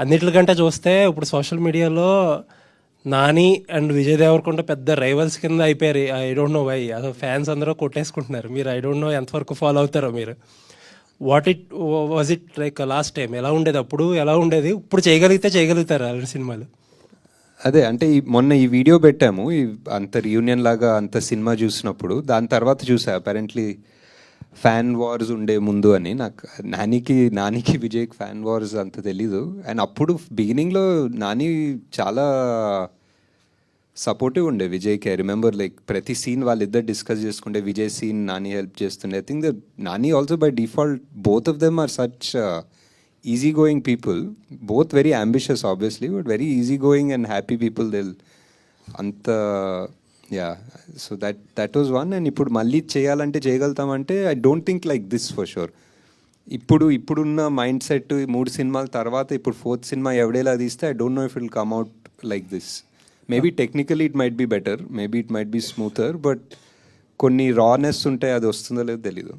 అన్నిటికంటే చూస్తే ఇప్పుడు సోషల్ మీడియాలో నాని అండ్ విజయ్ దేవరకొండ పెద్ద రైవల్స్ కింద అయిపోయారు. ఐ డోంట్ నో వై, అసలు ఫ్యాన్స్ అందరూ కొట్టేసుకుంటున్నారు. మీరు ఐ డోంట్ నో ఎంతవరకు ఫాలో అవుతారో మీరు. Was it like last time ఎలా ఉండేది, అప్పుడు ఎలా ఉండేది, ఇప్పుడు చేయగలిగితే చేయగలుగుతారు అలాంటి సినిమాలు? అదే అంటే మొన్న ఈ వీడియో పెట్టాము, అంత రియూనియన్ లాగా అంత సినిమా చూసినప్పుడు. దాని తర్వాత చూసా అపారెంట్లీ ఫ్యాన్ వార్స్ ఉండే ముందు అని. నాకు నానికి విజయ్కి ఫ్యాన్ వార్స్ అంత తెలీదు. అండ్ అప్పుడు బిగినింగ్లో నాని చాలా సపోర్టివ్ ఉండే విజయ్కి. ఐ రిమెంబర్ లైక్ ప్రతి సీన్ వాళ్ళిద్దరు డిస్కస్ చేసుకుంటే విజయ్ సీన్ నాని హెల్ప్ చేస్తుండే. I think the Nani also by default both of them are such easy going people, both very ambitious obviously, but very easy going and happy people. They'll anta yeah, so that was one. And ఇప్పుడు మళ్ళీ చేయాలంటే చేయగలుగుతామంటే I don't think like this for sure. ఇప్పుడున్న mindset 3 సినిమాల తర్వాత ఇప్పుడు 4th cinema ఎవడేలా తీస్తే I don't know if it will come out like this. Maybe technically it might be better, maybe it might be smoother, but కొన్ని rawness ఉంటాయి, అది వస్తుందో లేదో తెలీదు.